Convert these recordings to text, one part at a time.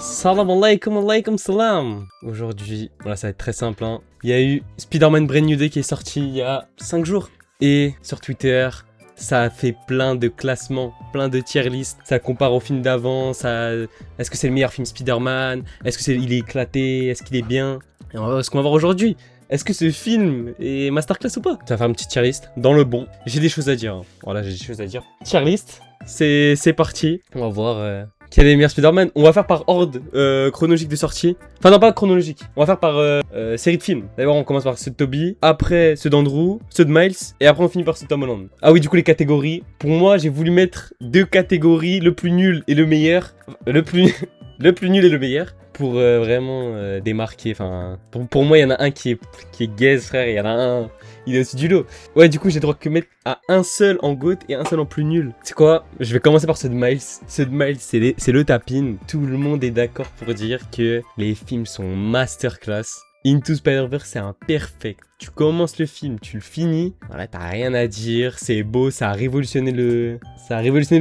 Salam alaikum, alaikum salam. Aujourd'hui, voilà, ça va être très simple. Hein. Il y a eu Spider-Man Brand New Day qui est sorti il y a 5 jours. Et sur Twitter, ça a fait plein de classements, plein de tier list. Ça compare au film d'avant. Est-ce que c'est le meilleur film Spider-Man? Est-ce que il est éclaté? Est-ce qu'il est bien? Et on va voir ce qu'on va voir aujourd'hui. Est-ce que ce film est masterclass ou pas? Ça va faire une petite tier list dans le bon. J'ai des choses à dire. Hein. Voilà, j'ai des choses à dire. Tier list, c'est parti. On va voir quel est le meilleur Spider-Man. On va faire par ordre chronologique de sortie. Enfin non, pas chronologique. On va faire par série de films. D'abord, on commence par ceux de Tobey, après ceux d'Andrew, ceux de Miles, et après on finit par ceux de Tom Holland. Ah oui, du coup les catégories. Pour moi, j'ai voulu mettre deux catégories, le plus nul et le meilleur. Le plus nul et le meilleur. Pour vraiment démarquer, enfin... Pour moi, il y en a un qui est gaze, frère, et il y en a un... Il est au-dessus du lot. Ouais, du coup, j'ai droit que mettre à un seul en GOAT et un seul en plus nul. C'est quoi? Je vais commencer par ceux de Miles. Ceux de Miles, c'est le tapin. Tout le monde est d'accord pour dire que les films sont masterclass. Into Spider-Verse, c'est un perfect. Tu commences le film, tu le finis, voilà, t'as rien à dire, c'est beau, ça a révolutionné le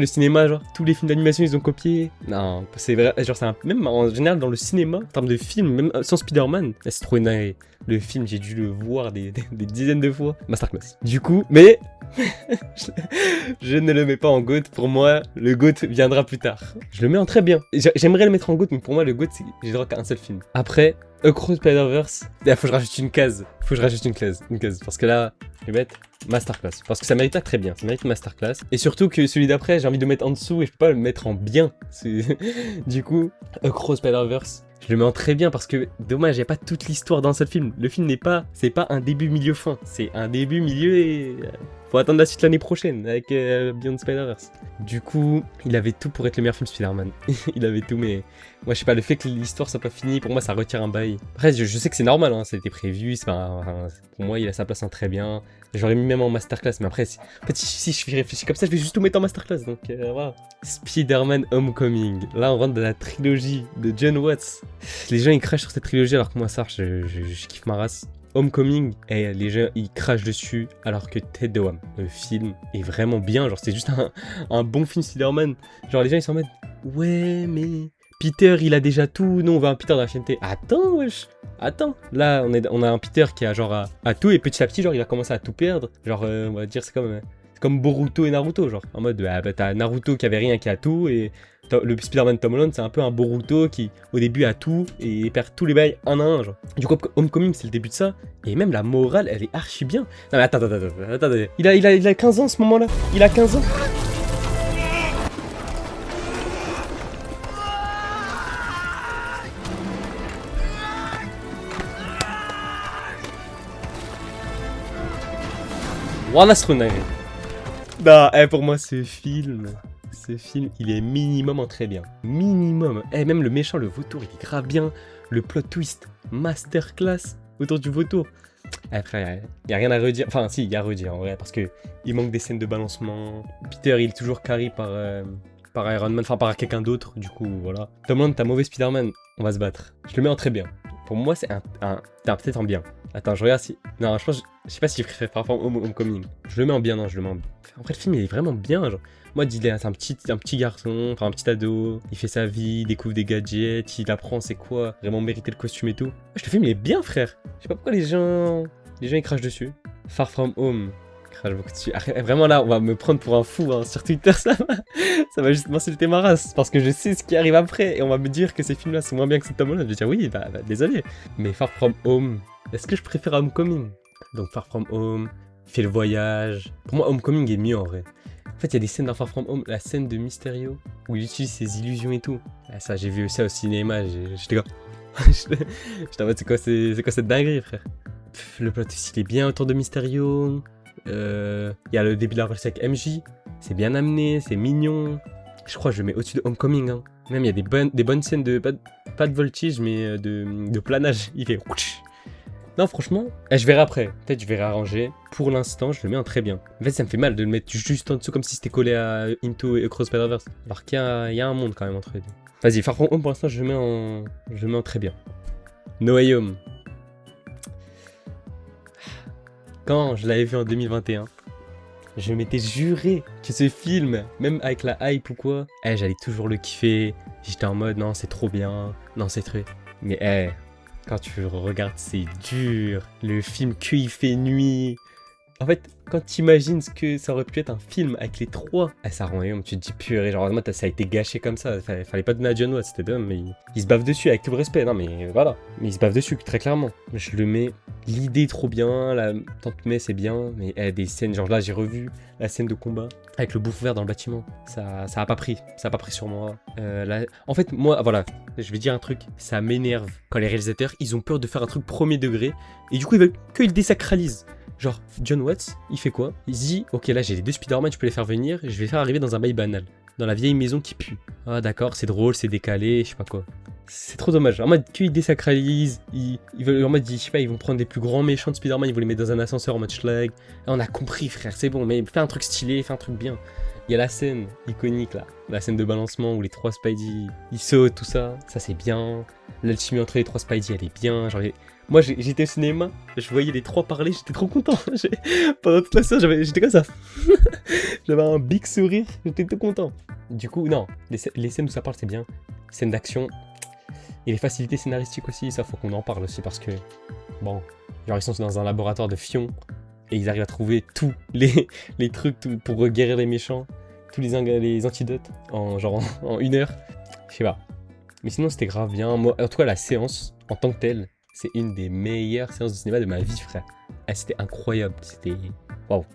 cinéma, genre, tous les films d'animation, ils ont copié. Non, c'est vrai, genre, même en général, dans le cinéma, en termes de film, même sans Spider-Man, c'est trop énervé. Le film, j'ai dû le voir des dizaines de fois. Masterclass. Du coup, mais... je ne le mets pas en GOAT. Pour moi, le GOAT viendra plus tard. Je le mets en très bien. J'aimerais le mettre en GOAT, mais pour moi, le GOAT, j'ai droit qu'à un seul film. Après, Across Spider-Verse, il faut que je rajoute une case. Parce que là, je vais mettre masterclass. Parce que ça mérite pas très bien. Ça mérite masterclass. Et surtout que celui d'après, j'ai envie de le mettre en dessous et je peux pas le mettre en bien. Du coup, Across Spider-Verse, je le mets en très bien parce que, dommage, il n'y a pas toute l'histoire dans un seul film. Le film c'est pas un début, milieu, fin. C'est un début, milieu et... faut attendre la suite l'année prochaine avec Beyond Spider-Verse. Du coup, il avait tout pour être le meilleur film Spider-Man. Il avait tout, mais moi je sais pas, le fait que l'histoire soit pas finie, pour moi ça retire un bail. Après, je sais que c'est normal, hein, ça a été prévu, pour moi il a sa place en très bien. J'aurais mis même en masterclass, mais après, en fait, si je réfléchis comme ça, je vais juste tout mettre en masterclass, donc voilà. Spider-Man Homecoming. Là, on rentre dans la trilogie de John Watts. Les gens ils crachent sur cette trilogie alors que moi ça, je kiffe ma race. Homecoming, et les gens ils crachent dessus alors que Ted Doam, le film est vraiment bien, genre c'est juste un bon film Spider-Man. Genre les gens ils sont en mode ouais mais Peter il a déjà tout, nous on veut un Peter de la chaîneté. Attends wesh, attends, là on a un Peter qui a genre à tout et petit à petit genre il va commencer à tout perdre. Genre on va dire c'est comme Boruto et Naruto, genre en mode bah, t'as Naruto qui avait rien qui a tout et le Spider-Man Tom Holland c'est un peu un Boruto qui au début a tout et perd tous les bails un à un genre. Du coup Homecoming c'est le début de ça et même la morale elle est archi bien. Non mais attends. Il a 15 ans à ce moment là. Il a 15 ans. Voilà ce qu'on a. Non, pour moi ce film, il est minimum en très bien. Minimum. Même le méchant, le vautour, il est grave bien. Le plot twist, masterclass autour du vautour. Frère, il n'y a rien à redire. Enfin, si, il y a à redire en vrai, parce que il manque des scènes de balancement. Peter, il est toujours carry par Iron Man, enfin par quelqu'un d'autre, du coup, voilà. Tom Holland, t'as mauvais Spider-Man, on va se battre. Je le mets en très bien. Pour moi, c'est peut-être en bien. Attends, je regarde si... Non, je sais pas si je préfère par rapport au Homecoming. Je le mets en bien, non, je le mets en... En vrai, le film, il est vraiment bien, genre. Moi, c'est un petit garçon, enfin un petit ado, il fait sa vie, il découvre des gadgets, il apprend c'est quoi, vraiment mériter le costume et tout. Le film, il est bien, frère. Je sais pas pourquoi les gens ils crachent dessus. Far From Home, crache beaucoup dessus. Vraiment, là, on va me prendre pour un fou, hein. Sur Twitter, ça va juste m'insulter ma race, parce que je sais ce qui arrive après, et on va me dire que ces films-là sont moins bien que ce Tom Holland. Je vais dire oui, bah désolé. Mais Far From Home... Est-ce que je préfère Homecoming? Donc Far From Home, il fait le voyage. Pour moi, Homecoming est mieux en vrai. En fait, il y a des scènes dans Far From Home, la scène de Mysterio, où il utilise ses illusions et tout. Ah, ça, j'ai vu ça au cinéma, j'étais comme... J'étais en mode, c'est quoi cette dinguerie, frère? Le plot twist, il est bien autour de Mysterio. Il y a le début de la relation avec MJ. C'est bien amené, c'est mignon. Je crois que je le mets au-dessus de Homecoming. Hein. Même, il y a des bonnes scènes de... Pas de voltige, mais de planage. Il fait... Non, franchement, je verrai après. Peut-être je vais réarranger. Pour l'instant, je le mets en très bien. En fait, ça me fait mal de le mettre juste en dessous comme si c'était collé à Into et Across Spider-Verse. Alors qu'il y a un monde quand même entre les deux. Vas-y, Far From Home, pour l'instant, je le mets en très bien. No Way Home. Quand je l'avais vu en 2021, Je m'étais juré que ce film, même avec la hype ou quoi, j'allais toujours le kiffer. J'étais en mode, non, c'est trop bien, non, c'est très... Mais quand tu le regardes, c'est dur. Le film que il fait nuit. En fait, quand tu imagines ce que ça aurait pu être un film avec les trois, ça rend énorme, tu te dis purée, genre moi ça a été gâché comme ça, fallait pas donner à John Watts, c'était dumb, mais il se bave dessus avec tout le respect, non mais voilà, mais il se bave dessus très clairement. Je le mets, l'idée est trop bien, la Tante May c'est bien, mais des scènes, genre là j'ai revu la scène de combat avec le bouffe vert dans le bâtiment, ça a pas pris sur moi. En fait moi, voilà, je vais dire un truc, ça m'énerve quand les réalisateurs, ils ont peur de faire un truc premier degré, et du coup ils veulent qu'ils désacralisent. Genre, John Watts, il fait quoi? Il se dit, ok, là j'ai les deux Spider-Man, je peux les faire venir, je vais les faire arriver dans un bail banal, dans la vieille maison qui pue. Ah d'accord, c'est drôle, c'est décalé, je sais pas quoi. C'est trop dommage. En mode, qu'ils désacralisent, ils veulent, en mode, je sais pas, ils vont prendre des plus grands méchants de Spider-Man, ils vont les mettre dans un ascenseur en mode schlag. Ah, on a compris, frère, c'est bon, mais fais un truc stylé, fais un truc bien. Il y a la scène iconique là, la scène de balancement où les trois Spidey, ils sautent, tout ça, ça c'est bien. L'alchimie entre les trois Spidey, elle est bien, genre... Moi j'étais au cinéma, je voyais les trois parler, j'étais trop content. Pendant toute la séance, j'étais comme ça. J'avais un big sourire, j'étais tout content. Du coup, non, les scènes où ça parle, c'est bien. Scènes d'action. Et les facilités scénaristiques aussi, ça faut qu'on en parle aussi parce que, bon, genre ils sont dans un laboratoire de fion et ils arrivent à trouver tous les trucs pour guérir les méchants, tous les antidotes en 1 heure. Je sais pas. Mais sinon c'était grave bien. Moi, en tout cas la séance en tant que telle, c'est une des meilleures séances de cinéma de ma vie, frère. C'était incroyable, c'était... Waouh.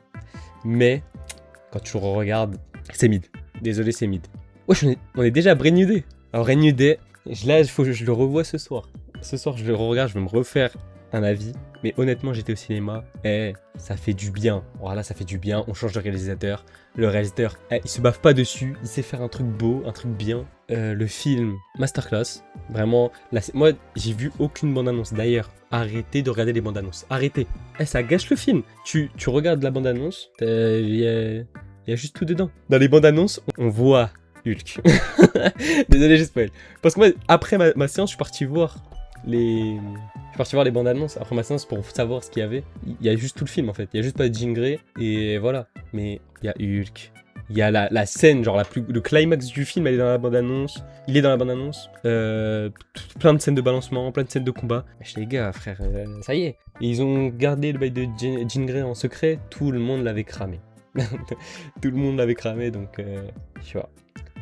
Mais, quand tu le regardes, c'est mid. Désolé, c'est mid. Wesh, on est déjà à Brand New Day. Alors, Brand New Day, là, il faut que je le revoie ce soir. Ce soir, je le regarde, je vais me refaire un avis. Mais honnêtement, j'étais au cinéma et ça fait du bien. Voilà, ça fait du bien. On change de réalisateur. Le réalisateur, il se bave pas dessus. Il sait faire un truc beau, un truc bien. Le film, masterclass. Vraiment, moi, j'ai vu aucune bande-annonce. D'ailleurs, arrêtez de regarder les bandes-annonces. Arrêtez. Ça gâche le film. Tu regardes la bande-annonce, il y a juste tout dedans. Dans les bandes-annonces, on voit Hulk. Désolé, j'ai spoil. Parce que moi, après ma séance, je suis parti voir les bandes annonces après ma séance pour savoir ce qu'il y avait. Il y a juste tout le film en fait. Il y a juste pas de Jean Grey et voilà. Mais il y a Hulk. Il y a la scène, genre le climax du film, elle est dans la bande annonce. Il est dans la bande annonce. Plein de scènes de balancement, plein de scènes de combat. Les gars, frère, ça y est. Et ils ont gardé le bail de Jean Grey en secret. Tout le monde l'avait cramé. Tout le monde l'avait cramé, donc je sais pas.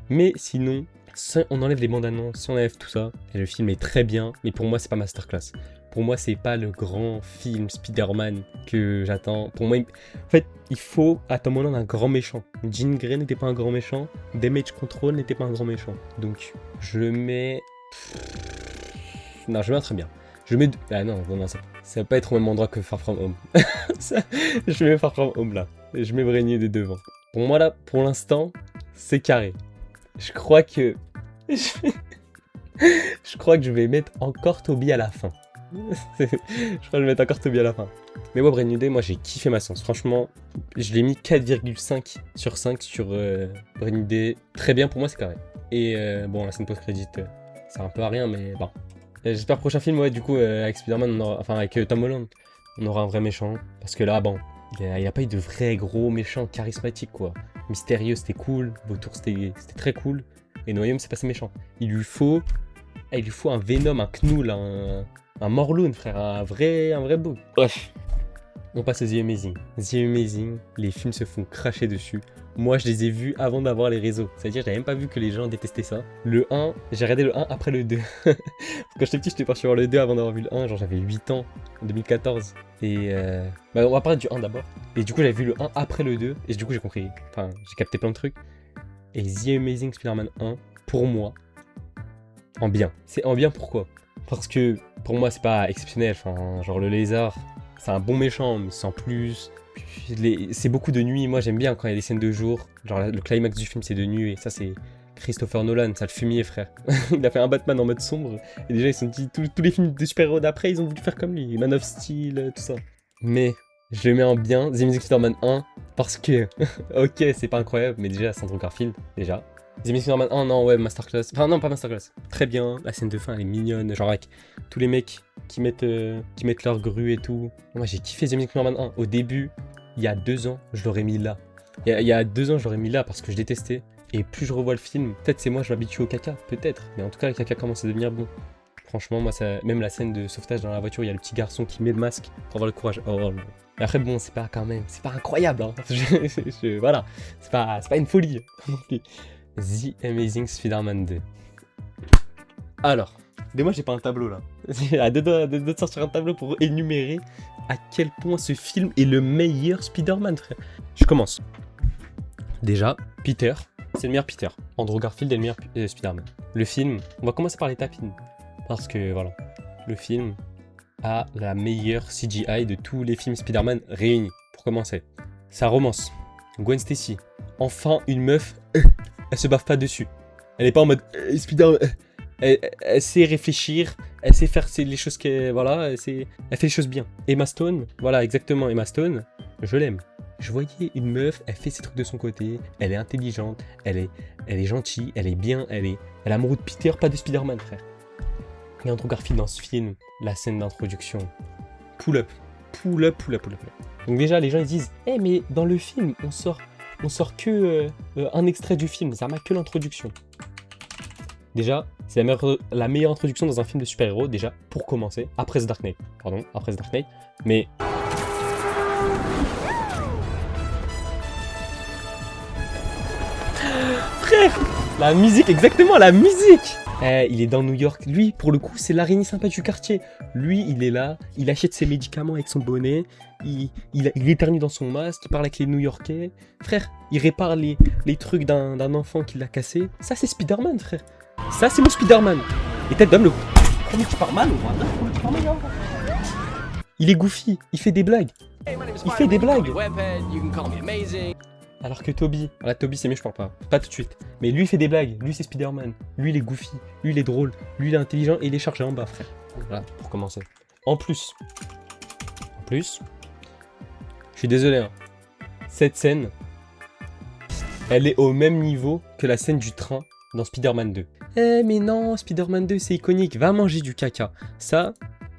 Mais sinon, si on enlève les bandes annonces, si on enlève tout ça, et le film est très bien, mais pour moi c'est pas masterclass. Pour moi c'est pas le grand film Spider-Man que j'attends. Pour moi, en fait, il faut à Tom Holland un grand méchant. Jean Grey n'était pas un grand méchant, Damage Control n'était pas un grand méchant. Donc je le mets... Non, je le mets très bien. Je mets... Ah non, ça va pas être au même endroit que Far From Home. Je mets Far From Home là. Je mets Brand New Day devant. Pour moi là, pour l'instant, c'est carré. Je crois que... je crois que je vais mettre encore Toby à la fin. Je crois que je vais mettre encore Toby à la fin. Mais moi, Brand New Day, moi j'ai kiffé ma séance. Franchement, je l'ai mis 4,5 sur 5 sur Brand New Day. Très bien, pour moi c'est carré. Et bon, la scène post-crédit, c'est un peu à rien, mais bon. J'espère prochain film, ouais, du coup, avec Spider-Man, enfin avec Tom Holland, on aura un vrai méchant. Parce que là, bon, il a pas eu de vrai gros méchant charismatique, quoi. Mystérieux, c'était cool. Vautour, c'était très cool. Et No Way Home, c'est pas assez méchant. Il lui faut un Venom, un Knull, un Morlun, frère. Un vrai beau. Bref. On passe à The Amazing. The Amazing, les films se font cracher dessus. Moi, je les ai vus avant d'avoir les réseaux. C'est-à-dire, j'avais même pas vu que les gens détestaient ça. Le 1, j'ai regardé le 1 après le 2. Quand j'étais petit, j'étais parti voir le 2 avant d'avoir vu le 1. Genre, j'avais 8 ans, en 2014. Et on va parler du 1 d'abord. Et du coup, j'avais vu le 1 après le 2. Et du coup, j'ai compris. Enfin, j'ai capté plein de trucs. Et The Amazing Spider-Man 1, pour moi, en bien. C'est en bien pourquoi? Parce que pour moi, c'est pas exceptionnel. Enfin, genre, le lézard, c'est un bon méchant, mais sans plus. C'est beaucoup de nuit. Moi, j'aime bien quand il y a des scènes de jour. Genre, le climax du film, c'est de nuit. Et ça, c'est Christopher Nolan, ça le fumier, frère. Il a fait un Batman en mode sombre. Et déjà, ils se sont dit, tous les films de super-héros d'après, ils ont voulu faire comme lui. Man of Steel, tout ça. Mais je le mets en bien, The Amazing Spider-Man 1, parce que, ok, c'est pas incroyable, mais déjà, Andrew Garfield, déjà. The Amazing Spider-Man 1, non, ouais, masterclass. Enfin, non, pas masterclass. Très bien, la scène de fin, elle est mignonne. Genre, avec tous les mecs qui mettent leur grue et tout. Moi, j'ai kiffé The Amazing Spider-Man 1. Au début, il y a 2 ans, je l'aurais mis là. Il y a 2 ans, je l'aurais mis là parce que je détestais. Et plus je revois le film, peut-être c'est moi, je m'habitue au caca, peut-être. Mais en tout cas, le caca commence à devenir bon. Franchement, moi, ça... même la scène de sauvetage dans la voiture, il y a le petit garçon qui met le masque pour avoir le courage. Oh, là. Et après, bon, c'est pas quand même, c'est pas incroyable. Hein. Voilà, c'est pas une folie. The Amazing Spider-Man 2. Alors, mais moi, j'ai pas un tableau là. J'ai à deux doigts de sortir un tableau pour énumérer à quel point ce film est le meilleur Spider-Man, frère. Je commence. Déjà, Peter, c'est le meilleur Peter. Andrew Garfield est le meilleur Spider-Man. Le film, on va commencer par les tapines. Parce que voilà, le film a la meilleure CGI de tous les films Spider-Man réunis. Pour commencer, sa romance, Gwen Stacy. Enfin, une meuf, elle se baffe pas dessus. Elle est pas en mode Spider-Man. Elle sait réfléchir, elle sait faire les choses qu'elle. Voilà, elle fait les choses bien. Emma Stone, voilà, exactement, Emma Stone, je l'aime. Je voyais une meuf, elle fait ses trucs de son côté, elle est intelligente, elle est gentille, elle est bien, elle est amoureux de Peter, pas de Spider-Man, frère. Et Andrew Garfield dans ce film, la scène d'introduction, pull up. Donc déjà, les gens ils disent, mais dans le film, on sort que un extrait du film, ça m'a que l'introduction. Déjà, c'est la meilleure introduction dans un film de super-héros, déjà, pour commencer, après The Dark Knight. Mais... Frère, la musique, exactement, la musique. Il est dans New York. Lui, pour le coup, c'est l'araignée sympa du quartier. Lui, il est là, il achète ses médicaments avec son bonnet, il éternue dans son masque, il parle avec les New-Yorkais. Frère, il répare les trucs d'un enfant qui l'a cassé. Ça, c'est Spider-Man, frère. Ça, c'est mon Spider-Man. Et tête d'homme, le premier qui parle mal, il est goofy, il fait des blagues. Alors que Toby, voilà, Toby c'est mieux, je parle pas tout de suite. Mais lui il fait des blagues, lui c'est Spider-Man, lui il est goofy, lui il est drôle, lui il est intelligent et il est chargé en bas, frère. Voilà, pour commencer. En plus, je suis désolé, hein. Cette scène, elle est au même niveau que la scène du train dans Spider-Man 2. Mais non, Spider-Man 2 c'est iconique, va manger du caca. Ça,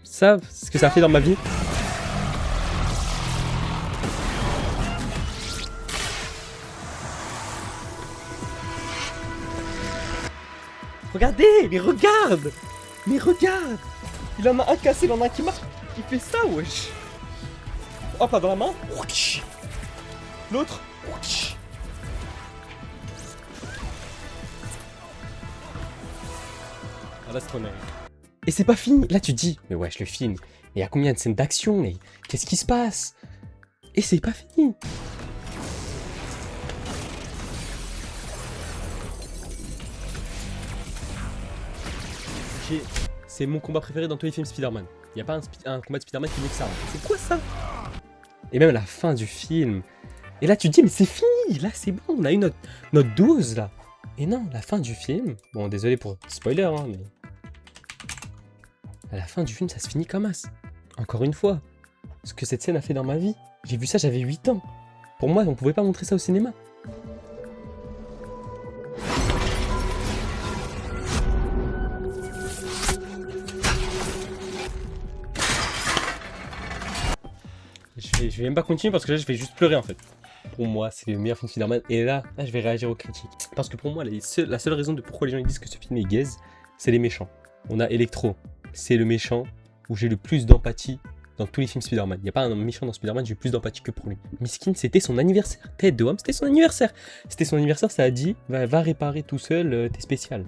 ce que ça a fait dans ma vie. Regardez, mais regarde. Il en a un cassé, il en a un qui marche. Il fait ça, wesh. Hop là, dans la main. L'autre. Ah là, c'est trop dingue. Et c'est pas fini. Là, tu te dis, mais wesh, le film, il y a combien de scènes d'action? Mais qu'est-ce qui se passe? Et c'est pas fini. C'est mon combat préféré dans tous les films Spider-Man. Il n'y a pas un combat de Spider-Man qui est mieux que ça. C'est quoi ça? Et même la fin du film. Et là tu te dis mais c'est fini, là c'est bon, on a eu notre dose là. Et non, la fin du film, bon désolé pour spoiler hein, mais... À la fin du film ça se finit comme as. Encore une fois, ce que cette scène a fait dans ma vie. J'ai vu ça, j'avais 8 ans. Pour moi, on pouvait pas montrer ça au cinéma. Je vais même pas continuer parce que là je vais juste pleurer en fait. Pour moi c'est le meilleur film Spider-Man et là je vais réagir aux critiques. Parce que pour moi la seule raison de pourquoi les gens ils disent que ce film est gaze, c'est les méchants. On a Electro, c'est le méchant où j'ai le plus d'empathie dans tous les films Spider-Man. Il n'y a pas un méchant dans Spider-Man, j'ai plus d'empathie que pour lui. Miskin, c'était son anniversaire. Tête de homme, c'était son anniversaire. C'était son anniversaire, ça a dit va réparer tout seul, t'es spécial.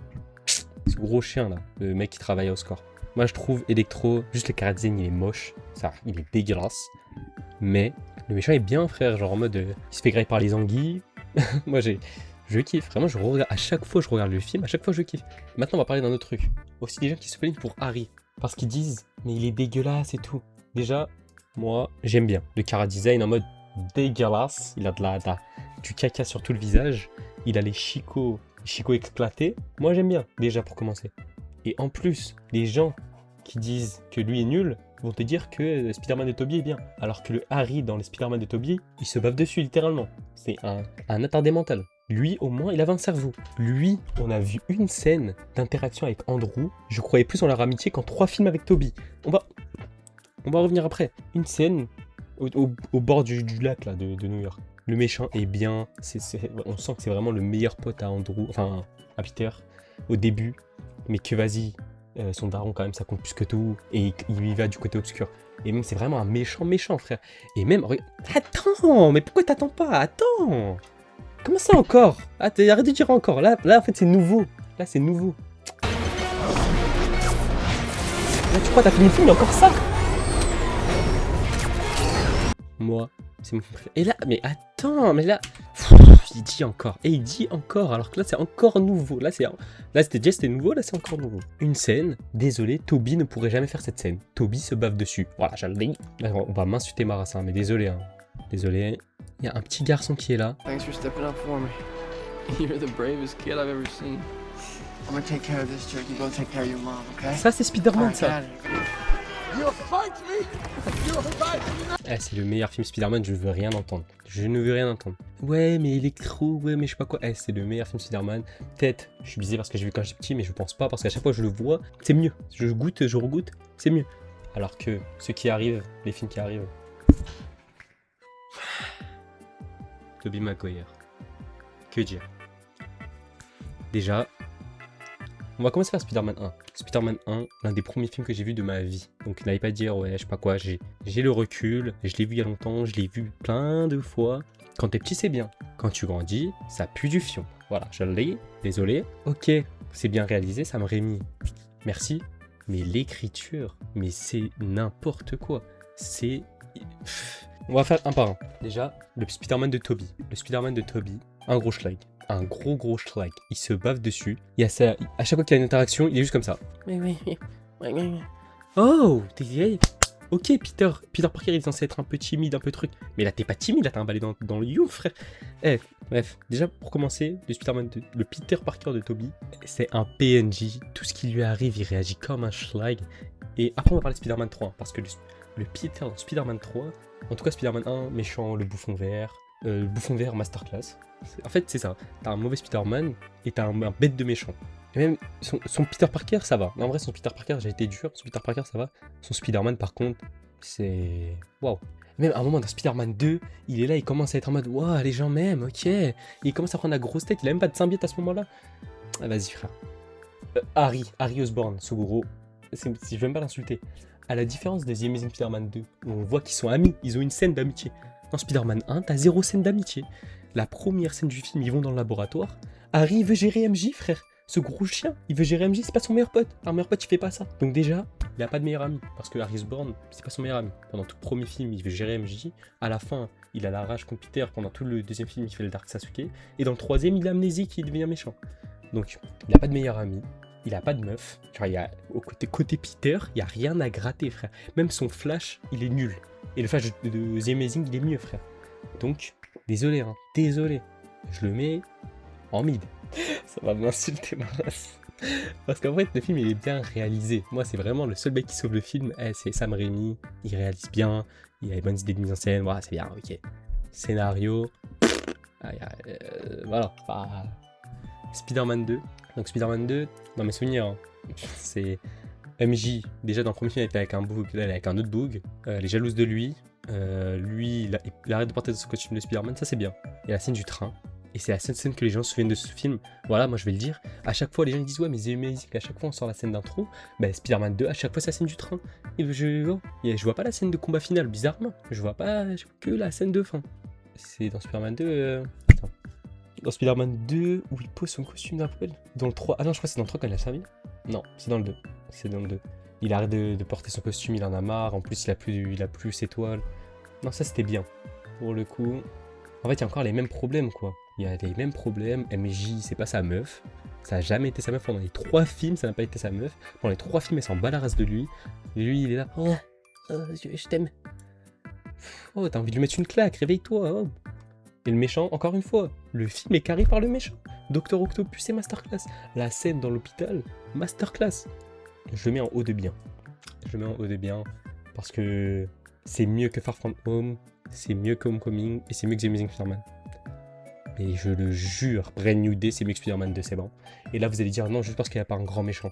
Ce gros chien là, le mec qui travaille au score. Moi je trouve Electro, juste le cara design il est moche, ça, il est dégueulasse. Mais le méchant est bien frère, genre en mode il se fait grailler par les anguilles. Moi je kiffe, vraiment je regarde, à chaque fois je regarde le film, à chaque fois je kiffe. Maintenant on va parler d'un autre truc. Aussi des gens qui se plaignent pour Harry. Parce qu'ils disent mais il est dégueulasse et tout. Déjà, moi j'aime bien le cara design en mode dégueulasse. Il a du caca sur tout le visage. Il a les chicots éclatés. Moi j'aime bien, déjà pour commencer. Et en plus, les gens qui disent que lui est nul vont te dire que Spider-Man de Tobey est bien. Alors que le Harry dans les Spider-Man de Tobey, il se bave dessus littéralement. C'est un attardé mental. Lui, au moins, il avait un cerveau. Lui, on a vu une scène d'interaction avec Andrew. Je croyais plus en leur amitié qu'en 3 films avec Tobey. On va revenir après. Une scène au bord du lac là, de New York. Le méchant est bien. On sent que c'est vraiment le meilleur pote à Andrew, enfin à Peter, au début. Mais que vas-y, son daron quand même, ça compte plus que tout. Et il y va du côté obscur. Et même c'est vraiment un méchant, frère. Et même, attends, mais pourquoi t'attends pas? Attends. Comment ça encore? Ah, arrête de dire encore. Là en fait c'est nouveau. Là c'est nouveau. Là tu crois t'as fini le film, il y a encore ça? Moi, c'est mon préféré. Et là, mais attends, mais là... il dit encore, et il dit encore, alors que là c'est encore nouveau. Là c'était nouveau, là c'est encore nouveau. Une scène, désolé, Toby ne pourrait jamais faire cette scène. Toby se bave dessus. Voilà, je le dis. On va m'insulter ma race, hein, mais désolé. Hein. Désolé. Il y a un petit garçon qui est là. Thanks for stepping up for me. You're the bravest kid I've ever seen. I'm gonna take care of this, Jake. You go take care of your mom, okay? Ça c'est Spider-Man, ça. C'est le meilleur film Spider-Man, je veux rien entendre. Je ne veux rien entendre. Ouais, mais Electro, ouais, mais je sais pas quoi. C'est le meilleur film Spider-Man. Peut-être, je suis bizarre parce que j'ai vu quand j'étais petit, mais je pense pas parce qu'à chaque fois que je le vois, c'est mieux. Je goûte, je regoute, c'est mieux. Alors que ceux qui arrivent, les films qui arrivent. Tobey Maguire. Que dire? Déjà, on va commencer par Spider-Man 1. Spider-Man 1, l'un des premiers films que j'ai vu de ma vie. Donc n'allez pas dire, ouais, je sais pas quoi, j'ai le recul, je l'ai vu il y a longtemps, je l'ai vu plein de fois. Quand t'es petit, c'est bien. Quand tu grandis, ça pue du fion. Voilà, je l'ai, désolé. Ok, c'est bien réalisé, Sam Raimi. Merci. Mais l'écriture, mais c'est n'importe quoi. C'est... On va faire un par un. Déjà, le Spider-Man de Tobey. Le Spider-Man de Tobey, un gros schlag. Un gros schlag. Il se bave dessus. Il y a ça. À chaque fois qu'il y a une interaction, il est juste comme ça. Oh, t'es vieille. Ok, Peter Parker, il est censé être un peu timide, un peu truc. Mais là, t'es pas timide, là, t'as un balai dans le you, frère. Bref, déjà, pour commencer, le Peter Parker de Tobey, c'est un PNJ. Tout ce qui lui arrive, il réagit comme un schlag. Et après, on va parler de Spider-Man 3. Parce que le Peter dans Spider-Man 3, en tout cas, Spider-Man 1, méchant, le bouffon vert masterclass. En fait, c'est ça. T'as un mauvais Spider-Man et t'as un bête de méchant. Et même son Peter Parker, ça va. En vrai, son Peter Parker, j'ai été dur. Son Peter Parker, ça va. Son Spider-Man, par contre, c'est... Waouh. Même à un moment dans Spider-Man 2, il est là, il commence à être en mode waouh, les gens m'aiment, ok. Et il commence à prendre la grosse tête, il a même pas de symbiote à ce moment-là. Ah, vas-y, frère. Harry Osborn, ce gros. Je vais même pas l'insulter. À la différence des The Amazing Spider-Man 2, où on voit qu'ils sont amis, ils ont une scène d'amitié. Dans Spider-Man 1, t'as 0 scène d'amitié. La première scène du film, ils vont dans le laboratoire. Harry, il veut gérer MJ, frère. Ce gros chien, il veut gérer MJ, c'est pas son meilleur pote. Un meilleur pote, il fait pas ça. Donc déjà, il a pas de meilleur ami. Parce que Harry Osborn, c'est pas son meilleur ami. Pendant tout le premier film, il veut gérer MJ. À la fin, il a la rage contre Peter. Pendant tout le deuxième film, il fait le Dark Sasuke. Et dans le troisième, il est amnésique, il devient méchant. Donc, il a pas de meilleur ami. Il a pas de meuf. Genre, côté Peter, il y a rien à gratter, frère. Même son flash, il est nul. Et le flash de The Amazing, il est mieux, frère. Donc, désolé, hein. Désolé. Je le mets en mid. Ça va m'insulter, ma race. Parce qu'en fait, le film, il est bien réalisé. Moi, c'est vraiment le seul mec qui sauve le film. C'est Sam Raimi. Il réalise bien. Il a les bonnes idées de mise en scène. Voilà, c'est bien, ok. Scénario. Voilà. Enfin, Spider-Man 2. Donc, Spider-Man 2, dans mes souvenirs, hein, c'est MJ. Déjà, dans le premier film, elle était avec un bug. Là, elle est avec un autre bug. Elle est jalouse de lui. Lui, il arrête de porter son costume de Spider-Man. Ça, c'est bien. Il y a la scène du train. Et c'est la seule scène que les gens se souviennent de ce film. Voilà, moi je vais le dire. À chaque fois, les gens ils disent ouais, mais c'est amazing. À chaque fois, on sort la scène d'intro. Bah, Spider-Man 2, à chaque fois, c'est la scène du train. Et je vois pas la scène de combat final, bizarrement. Je vois que la scène de fin. C'est dans Spider-Man 2. Attends. Dans Spider-Man 2, où il pose son costume dans la poubelle. Dans le 3. Ah non, je crois que c'est dans le 3 quand il a servi. Non, c'est dans le 2. C'est dans le 2. Il arrête de porter son costume, il en a marre. En plus, il a plus ses toiles. Non, ça c'était bien. Pour le coup. En fait, il y a encore les mêmes problèmes, quoi. Il y a les mêmes problèmes. MJ, c'est pas sa meuf. Ça a jamais été sa meuf. Pendant les 3 films, ça n'a pas été sa meuf. Pendant les 3 films, elle s'en bat la race de lui. Lui, il est là. Oh, je t'aime. Oh, t'as envie de lui mettre une claque, réveille-toi. Oh. Et le méchant, encore une fois, le film est carré par le méchant. Docteur Octopus et Masterclass. La scène dans l'hôpital, Masterclass. Je le mets en haut de bien. Je le mets en haut de bien. Parce que c'est mieux que Far From Home. C'est mieux que Homecoming. Et c'est mieux que The Amazing Spider-Man. Et je le jure, Brand New Day, c'est mieux que Spider-Man 2, c'est bon. Et là, vous allez dire non, juste parce qu'il n'y a pas un grand méchant.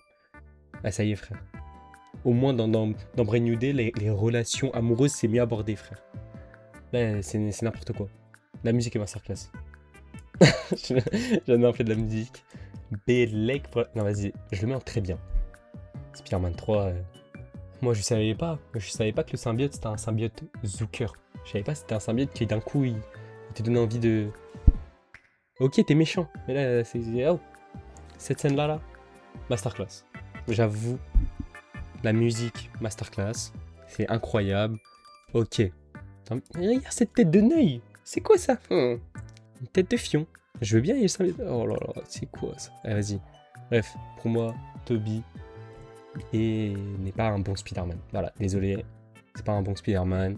Ah, ça y est, frère. Au moins, dans Brand New Day, les relations amoureuses, c'est mieux abordé, frère. Là, c'est n'importe quoi. La musique est masterclass. J'en ai fait de la musique. Belek pour... Non, vas-y, je le mets en très bien. Spider-Man 3, moi je savais pas que le symbiote c'était un symbiote Zucker. Je savais pas que c'était un symbiote qui d'un coup il te donnait envie de... Ok, t'es méchant, mais là c'est... Oh. Cette scène là, masterclass. J'avoue, la musique, masterclass. C'est incroyable. Ok. Attends, regarde cette tête de Neuil. C'est quoi ça? Une tête de fion. Je veux bien, il y a le symbiote. Oh là là, c'est quoi ça? Allez, vas-y. Bref, pour moi, Tobey n'est pas un bon Spider-Man. Voilà, désolé, c'est pas un bon Spider-Man.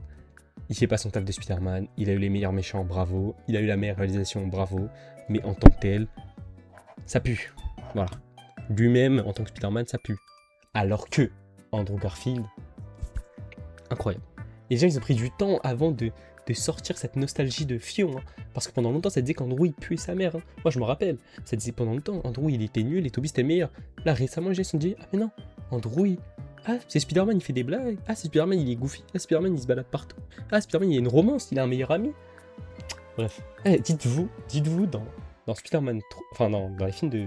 Il fait pas son taf de Spider-Man. Il a eu les meilleurs méchants, bravo. Il a eu la meilleure réalisation, bravo. Mais en tant que tel, ça pue. Voilà. Lui-même, en tant que Spider-Man, ça pue. Alors que Andrew Garfield, incroyable. Et déjà, ils ont pris du temps avant de sortir cette nostalgie de Fion. Hein. Parce que pendant longtemps, ça disait qu'Andrew, il puait sa mère. Hein. Moi, je me rappelle. Ça disait pendant longtemps, Andrew, il était nul et Tobey, c'était meilleur. Là, récemment, les gens se sont dit, ah mais non, Andrew, ah, c'est Spider-Man, il fait des blagues. Ah, c'est Spider-Man, il est goofy. Ah, Spider-Man, il se balade partout. Ah, Spider-Man, il a une romance, il a un meilleur ami. Bref. Eh, dites-vous, dans Spider-Man 3, enfin, dans les films de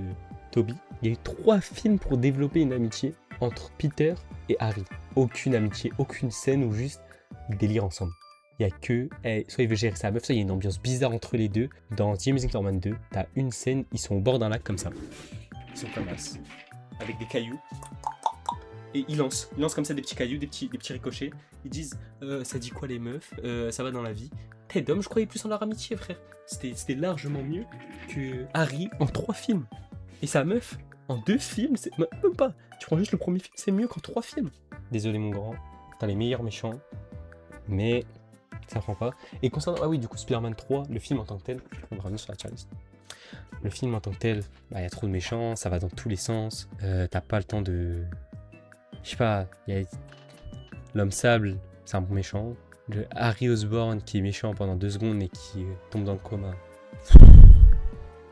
Tobey, il y a eu 3 films pour développer une amitié entre Peter et Harry. Aucune amitié, aucune scène où juste ils délirent ensemble. Il y a que, soit il veut gérer sa meuf, soit il y a une ambiance bizarre entre les deux. Dans The Amazing Spider-Man 2, t'as une scène, ils sont au bord d'un lac comme ça. Ils sont comme ça, avec des cailloux. Et ils lancent comme ça des petits cailloux, des petits ricochets. Ils disent, ça dit quoi les meufs, ça va dans la vie. Ted Dom, je croyais plus en leur amitié, frère. C'était largement mieux que Harry en 3 films. Et sa meuf, en 2 films, c'est même pas. Tu prends juste le premier film, c'est mieux qu'en 3 films. Désolé mon grand, t'as les meilleurs méchants, mais ça prend pas. Et concernant, ah oui, du coup, Spider-Man 3, le film en tant que tel, on va revenir sur la checklist. Le film en tant que tel, bah, y a trop de méchants, ça va dans tous les sens. T'as pas le temps de... Je sais pas, il y a l'homme sable, c'est un bon méchant. Le Harry Osborn qui est méchant pendant 2 secondes et qui tombe dans le coma.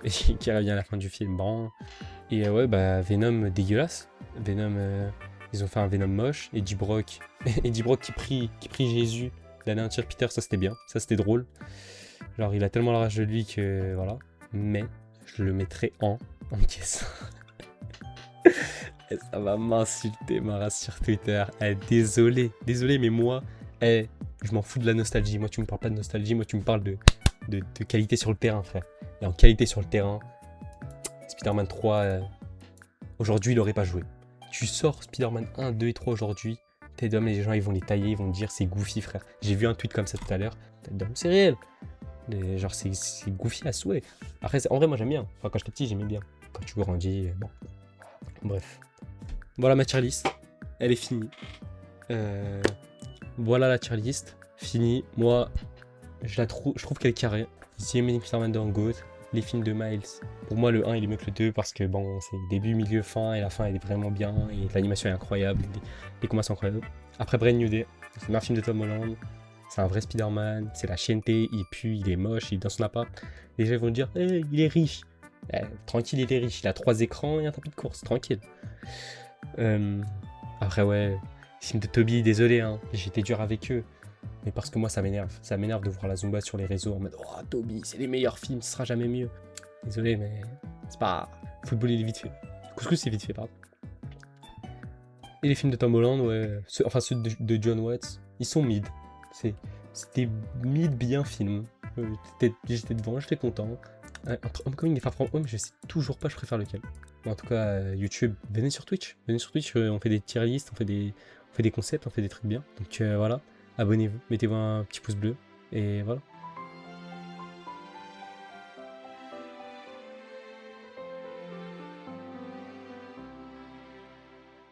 Et qui revient à la fin du film, bon. Et ouais, bah Venom dégueulasse. Venom, ils ont fait un Venom moche. Eddie Brock qui prie Jésus d'anéantir Peter, ça c'était bien, ça c'était drôle. Genre il a tellement la rage de lui que voilà. Mais je le mettrai en caisse. Et ça va m'insulter ma race sur Twitter. Désolé mais moi, je m'en fous de la nostalgie. Moi tu me parles pas de nostalgie, moi tu me parles de qualité sur le terrain, frère. Et en qualité sur le terrain, Spider-Man 3, aujourd'hui il aurait pas joué. Tu sors Spider-Man 1, 2 et 3 aujourd'hui, Ted Dom, les gens ils vont les tailler, ils vont dire c'est goofy, frère. J'ai vu un tweet comme ça tout à l'heure. Ted Dom, c'est réel. Genre c'est goofy à souhait. Après en vrai moi j'aime bien. Enfin quand j'étais petit j'aimais bien. Quand tu grandis, bon. Bref. Voilà ma tier list. Elle est finie. Voilà la tier list. Finie. Moi je trouve qu'elle est carrée. The Amazing Spider-Man 2 en GOAT. Les films de Miles, pour moi le 1 il est mieux que le 2 parce que bon c'est début, milieu, fin et la fin elle est vraiment bien et l'animation est incroyable, les combats sont incroyables. Après Brand New Day, c'est le meilleur film de Tom Holland, c'est un vrai Spider-Man, c'est la chienneté, il pue, il est moche, il est dans son appart. Les gens vont dire il est riche. Tranquille il est riche, il a 3 écrans et un tapis de course, tranquille. Après ouais, film de Tobey, désolé hein, j'étais dur avec eux. Mais parce que moi ça m'énerve de voir la Zumba sur les réseaux en mode oh Tobey c'est les meilleurs films, ce sera jamais mieux. Désolé mais c'est pas... Football il est vite fait. Couscous c'est vite fait pardon. Et les films de Tom Holland ouais, ceux de John Watts, ils sont mid. C'était mid bien film. J'étais devant, j'étais content. Entre Homecoming et Far From Home je sais toujours pas je préfère lequel. Mais en tout cas YouTube, venez sur Twitch, on fait des tier lists, on fait des concepts, on fait des trucs bien. Donc voilà. Abonnez-vous, mettez-vous un petit pouce bleu, et voilà.